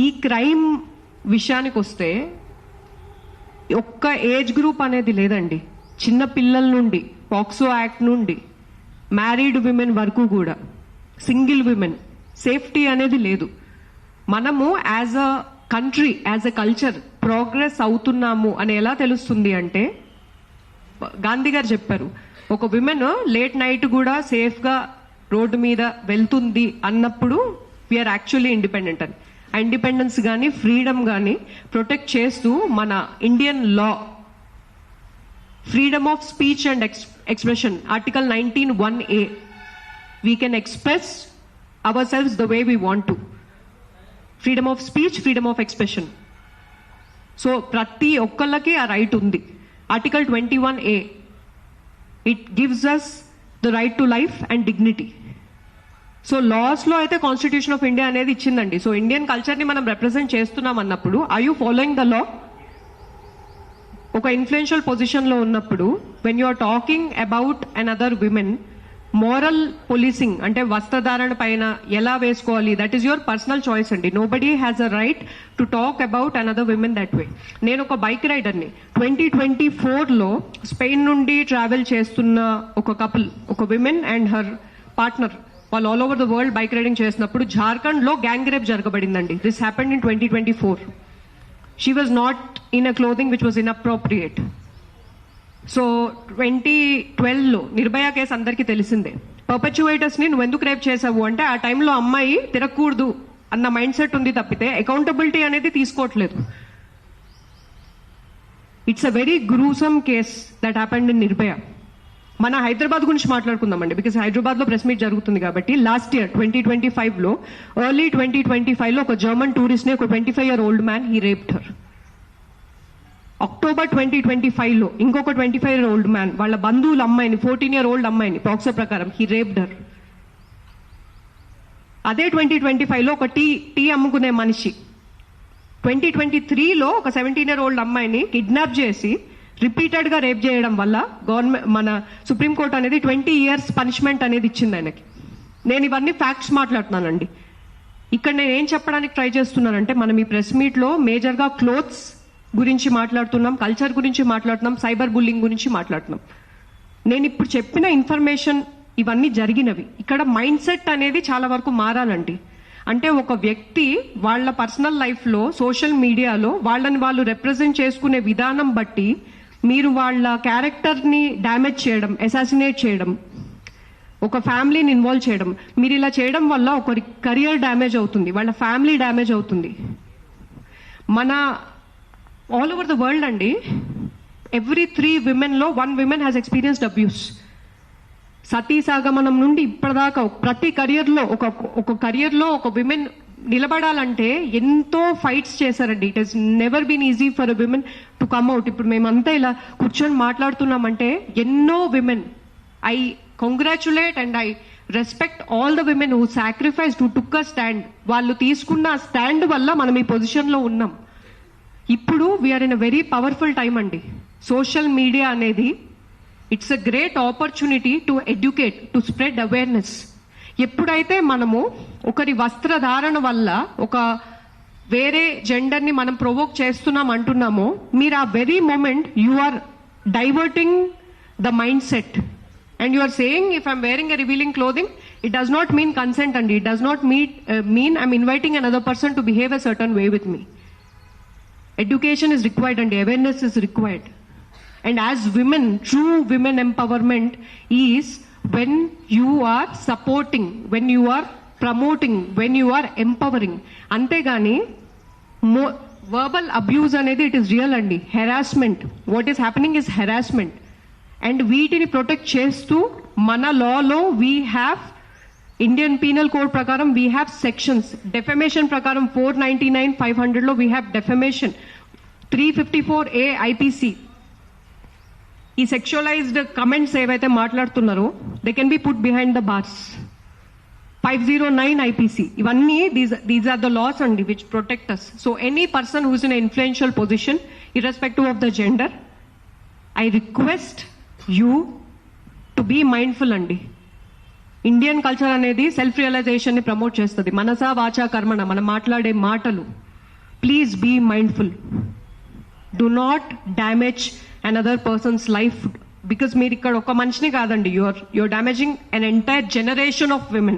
ఈ క్రైమ్ విషయానికి వస్తే ఒక్క ఏజ్ గ్రూప్ అనేది లేదండి. చిన్న పిల్లల నుండి, పాక్సో యాక్ట్ నుండి, మ్యారీడ్ విమెన్ వరకు కూడా, సింగిల్ విమెన్, సేఫ్టీ అనేది లేదు. మనము as a country, as a culture progress అవుతున్నాము అని ఎలా తెలుస్తుంది అంటే, గాంధీ గారు చెప్పారు, ఒక విమెన్ లేట్ నైట్ కూడా సేఫ్గా రోడ్డు మీద వెళ్తుంది అన్నప్పుడు వీఆర్ యాక్చువల్లీ ఇండిపెండెంట్ అని. ఆ ఇండిపెండెన్స్ కానీ ఫ్రీడమ్ కానీ ప్రొటెక్ట్ చేస్తూ మన Indian law, freedom of speech and expression, article 19(1)(a, we can express ourselves the way we want to. Freedom of speech, freedom of expression. So ప్రతి ఒక్కళ్ళకి ఆ right ఉంది. Article 21(a, it gives us the right to life and dignity. So లాస్లో అయితే constitution of India అనేది ఇచ్చిందండి. So Indian కల్చర్ని మనం represent చేస్తున్నాం అన్నప్పుడు, are you following the law? ఒక ఇన్ఫ్లుయెన్షియల్ పొజిషన్లో ఉన్నప్పుడు, when you are talking about another women, moral policing అంటే వస్త్రధారణ పైన ఎలా వేసుకోవాలి, that is your personal choice అండి. Nobody has a right to talk about another women that way. నేను ఒక బైక్ రైడర్ని. 2024లో స్పెయిన్ నుండి ట్రావెల్ చేస్తున్న ఒక కపుల్, ఒక విమెన్ అండ్ హర్ పార్ట్నర్, వాళ్ళు all over the world bike riding చేసినప్పుడు జార్ఖండ్లో గ్యాంగ్ రేప్ జరగబడిందండి. This happened in 2024. She was not in a clothing which was inappropriate. So 2012లో నిర్భయ కేసు అందరికీ తెలిసిందే. పర్పెచువేటర్స్ని నువ్వు ఎందుకు రేప్ చేసావు అంటే, ఆ టైంలో అమ్మాయి తిరగకూడదు అన్న మైండ్ సెట్ ఉంది తప్పితే అకౌంటబిలిటీ అనేది తీసుకోవట్లేదు. It's a very gruesome case that happened in Nirbhaya. మన హైదరాబాద్ గురించి మాట్లాడుకుందామండి, బికాస్ హైదరాబాద్లో ప్రెస్ మీట్ జరుగుతుంది కాబట్టి. లాస్ట్ ఇయర్ 2025లో, ఎర్లీ 2025లో ఒక జర్మన్ టూరిస్ట్ని, ఒక 25-year-old man, he raped her. October 2025లో ఇంకొక 25-year-old మ్యాన్ వాళ్ళ బంధువుల అమ్మాయిని, 14-year-old అమ్మాయిని పాక్సో ప్రకారం హీ రేప్డ్ హర్. అదే 2025లో ఒక టీ అమ్ముకునే మనిషి 2023లో ఒక 17-year-old అమ్మాయిని కిడ్నాప్ చేసి రిపీటెడ్గా రేప్ చేయడం వల్ల గవర్నమెంట్, మన సుప్రీంకోర్టు అనేది 20 years పనిష్మెంట్ అనేది ఇచ్చింది ఆయనకి. నేను ఇవన్నీ ఫ్యాక్ట్స్ మాట్లాడుతున్నానండి. ఇక్కడ నేను ఏం చెప్పడానికి ట్రై చేస్తున్నానంటే, మనం ఈ ప్రెస్ మీట్లో మేజర్గా క్లోత్స్ గురించి మాట్లాడుతున్నాం, కల్చర్ గురించి మాట్లాడుతున్నాం, సైబర్ బుల్లింగ్ గురించి మాట్లాడుతున్నాం. నేను ఇప్పుడు చెప్పిన ఇన్ఫర్మేషన్ ఇవన్నీ జరిగినవి. ఇక్కడ మైండ్ సెట్ అనేది చాలా వరకు మారాలండి. అంటే ఒక వ్యక్తి వాళ్ళ పర్సనల్ లైఫ్లో, సోషల్ మీడియాలో వాళ్ళని వాళ్ళు రిప్రజెంట్ చేసుకునే విధానం బట్టి మీరు వాళ్ళ క్యారెక్టర్ని డ్యామేజ్ చేయడం, అసాసినేట్ చేయడం, ఒక ఫ్యామిలీని ఇన్వాల్వ్ చేయడం, మీరు ఇలా చేయడం వల్ల ఒకరి కెరియర్ డ్యామేజ్ అవుతుంది, వాళ్ళ ఫ్యామిలీ డ్యామేజ్ అవుతుంది. మన ఆల్ ఓవర్ ద వరల్డ్ అండి, ఎవ్రీ 3 womenలో 1 woman has experienced abuse. Sati సాగమనం నుండి ఇప్పటిదాకా ప్రతి కెరియర్లో, ఒక కెరియర్లో ఒక విమెన్ నిలబడాలంటే ఎంతో ఫైట్స్ చేశారండి. It has never been easy for a women to come out. ఇప్పుడు మేమంతా ఇలా కూర్చొని మాట్లాడుతున్నామంటే ఎన్నో women, I congratulate and I respect all the women who sacrifice, who took a stand. వాళ్ళు తీసుకున్న స్టాండ్ వల్ల మనం ఈ పొజిషన్లో ఉన్నాం. ఇప్పుడు we are in a very powerful time అండి. సోషల్ మీడియా అనేది it's a great opportunity to educate, to spread awareness. ఎప్పుడైతే మనము ఒకరి వస్త్రధారణ వల్ల ఒక వేరే జెండర్ని మనం ప్రొవోక్ చేస్తున్నాం అంటున్నామో, మీరు ఆ very moment you are diverting the mind set and you are saying, if I'm wearing a revealing clothing, it does not mean consent అండి. It does not mean I'm inviting another person to behave a certain way with me. Education is required and awareness is required. And as women, true women empowerment is when you are supporting, when you are promoting, when you are empowering. Antegani verbal abuse anedi, it is real andi. Harassment, what is happening is harassment. And వీటిని protect చేస్తూ మన లాలో we have Indian penal code ప్రకారం we have sections. Defamation ప్రకారం 499, 500లో we have defamation. 354A IPC, ఈ sexualised comments ఏవైతే మాట్లాడుతున్నారో they can be put behind the bars. 509 IPC, ఇవన్నీ దీస్ ఆర్ ద లాస్ అండి which protect us. So any person who's in influential position, irrespective of the gender, I request you to be mindful అండి. Indian culture అనేది self realization ని promote చేస్తుంది. మనసా వాచా కర్మణ, మనం మాట్లాడే మాటలు, please be mindful. Do not damage another person's life, because మీరు ఇక్కడ ఒక మనిషిని కాదండి, you're damaging an entire generation of women.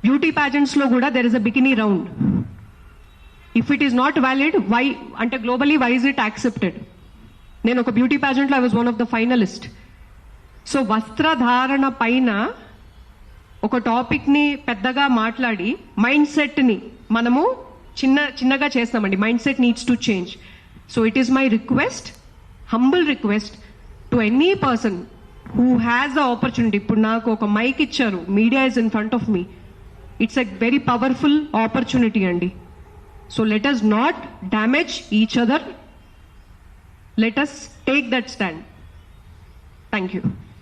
Beauty pageants లో కూడా there is a bikini round. If it is not valid, why అంటే globally why is it accepted? నేను ఒక బ్యూటీ ప్యాజెంట్ లో I was one of the finalist. So వస్త్రధారణ పైన ఒక topic ని పెద్దగా మాట్లాడి మైండ్ సెట్ ని మనము చిన్నగా చేస్తామండి. Mind set needs to change. So it is my request, humble request to any person who has the opportunity. ఇప్పుడు నాకు ఒక మైక్ ఇచ్చారు, media is in front of me. It's a very powerful opportunity అండి. So let us not damage each other. Let us take that stand. Thank you.